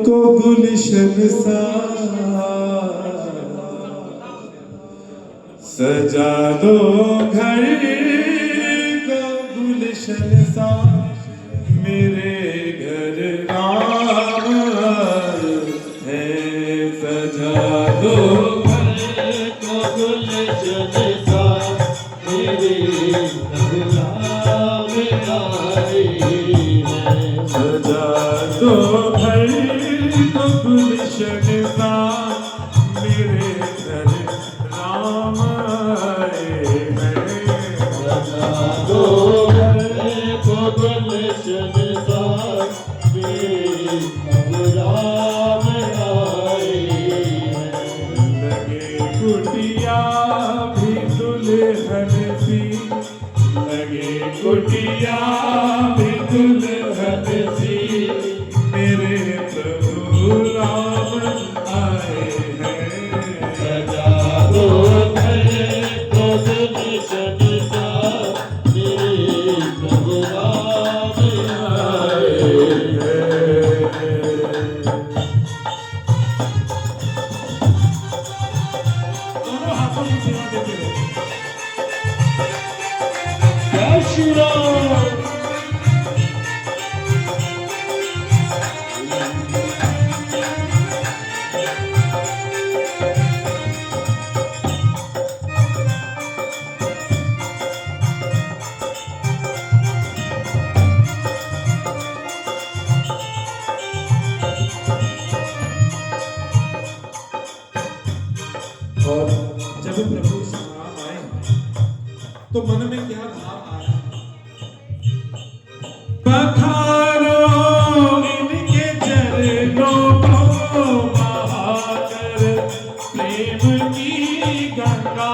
को गुलशन सा सजा दो घर को गुलशन सा मेरे घर राम है सजा दो घर को गुलशन सा मेरे घर राम आए हैं सजा दो घर को गुलशन सा मेरे घर राम आए हैं सजा दो घर को गुलशन सा मेरे घर राम आए हैं लगे कुटिया भी दुल्हन सी लगे कुटिया भी दुल्हन सी मेरे प्रभु राम आए हैं सजा दो घर को गुलशन सा मेरे प्रभु राम आए हैं। दोनों हाथों की सेवा देते रहे। जय श्री राम। और जब प्रभु श्री राम आए तो मन में क्या भाव आया पधारो इनके चरणों को बहाकर प्रेम की गंगा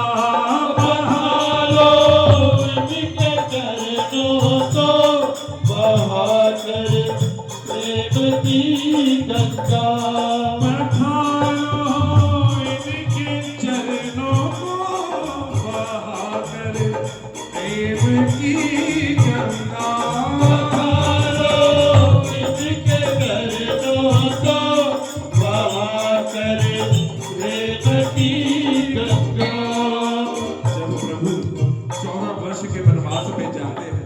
बहारो इनके चरणों को बहाकर प्रेम की गंगा प्रेम की गंगा बहारो इनके चरणों को बहाकर प्रेम की गंगा। जब प्रभु 14 वर्ष के वनवास में जाते हैं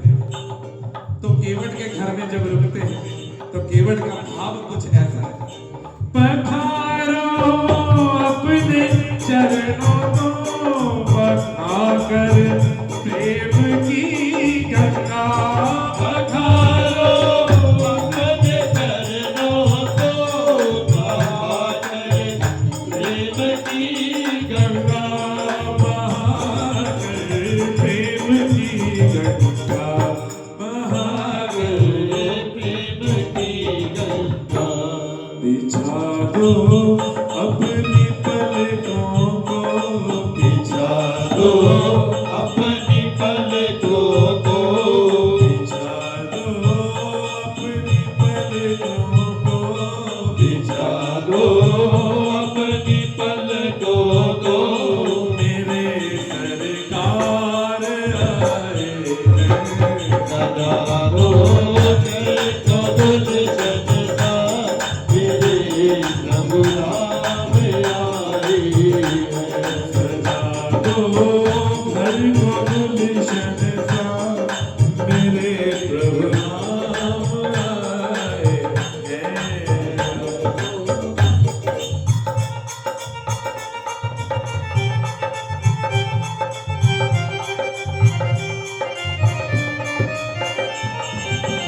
तो केवट के घर में जब रुकते हैं तो केवट का भाव कुछ ऐसा है पधारो अपने चरणों को बहाकर प्रेम की गंगा पधारो अपने चरणों को बहाकर प्रेम की गंगा बहाकर प्रेम की गंगा बहाकर प्रेम की गंगा बिछा दो अपनी पलकों को बिछा दो अपनी पलकों को बिछा दो अपनी पलकों को बिछा दो अपनी पलकों को मेरे सरकार आए हैं सजा दो घर को गुलशन सा मेरे प्रभु राम आए हैं सजा दो घर को गुलशन सा मेरे प्रभु राम आए हैं।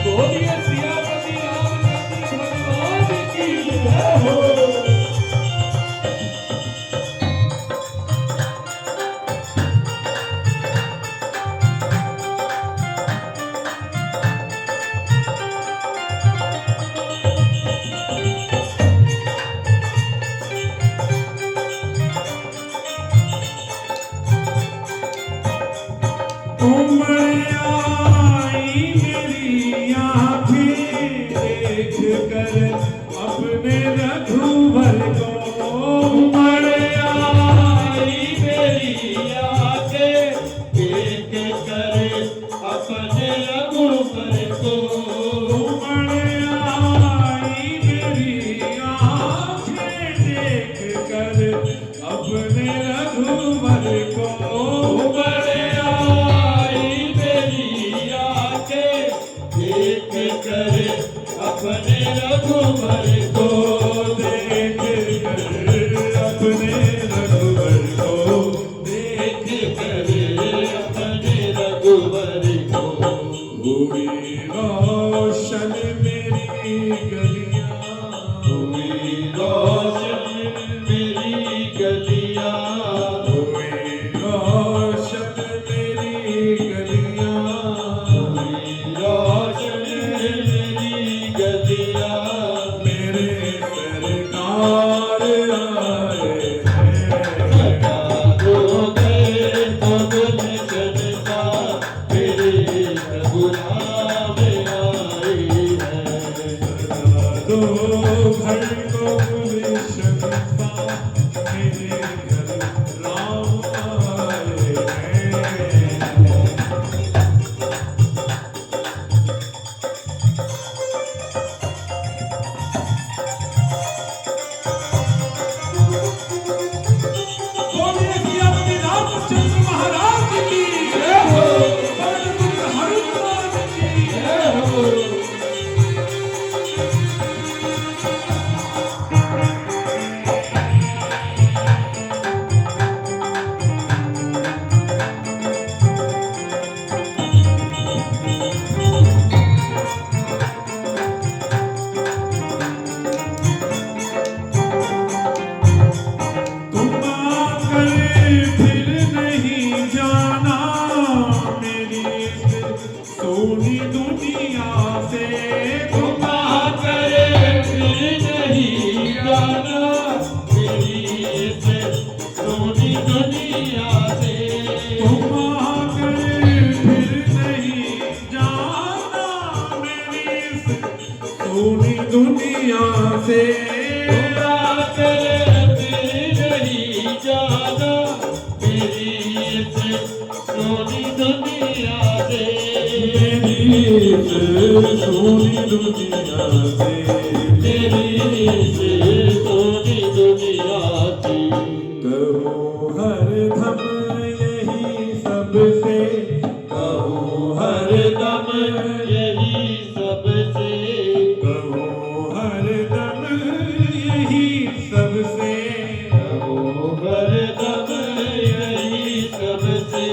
बोलिए सियापति रामचंद्र भगवान की जय हो। उमड़ आई मेरी आँखें देख कर अपने रघुवर को उमड़ आई मेरी आँखें देख कर अपने रघुवर को उमड़ आई अपने रघुवर को देख कर अपने रघुवर को देख कर अपने रघुवर को हुई रोशन मेरी गलियां हुई रोशन मेरी गलियां हुई रोशन मेरी गलियां हुई रोशन मेरी गलियां मेरे सरकार आए हैं हो गए पवन चलता मेरे प्रभु राम आए हैं दो घर को शक्ता मेरे घर राम आए हैं बोलिए सियापति रामचंद्र महाराज की जय हो पवन हनुमान की जय हो तुम आकर फिर नहीं जाना मेरी इस सोनी दुनिया से तुम आकर फिर नहीं जाना मेरी इस सोनी दुनिया से तुम आकर फिर नहीं जाना मेरी इस सोनी दुनिया से आकर फिर नहीं जाना मेरी इस सोनी दुनिया से मेरी इस सोनी दुनिया से मेरी इस सोनी दुनिया से कहो हरदम यही सबसे कहो हरदम यही सबसे कहो हरदम यही सबसे कहो हरदम यही सबसे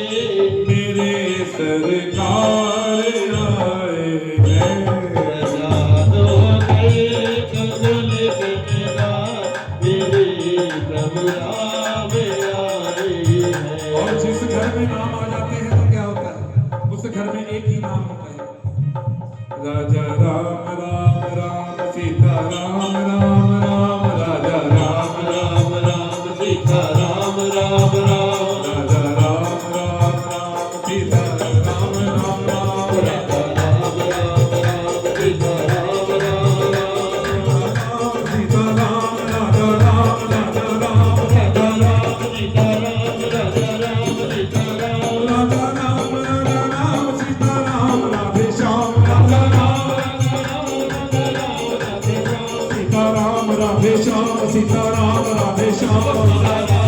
मेरे सरकार आए हैं जानो गए कबूल करना मेरे प्रभु राम आए हैं और जिस घर में नाम आ जाते हैं तो क्या होता है उस घर में एक ही नाम होता है राजा राम राम राम सीता राम राम राम राजा राम राम राम सीता राम राम राम राजा राम राम राम सीता राम राम राम राजा राम राम राम सीता राम राम राम सीता राम राजा राम राजा राम राजा राम सीता राम राजा राम सीता राम राजा राम राजा राम सीता राम राधे श्याम राजा राम सीता राम राधे श्याम सीता राम राधे श्याम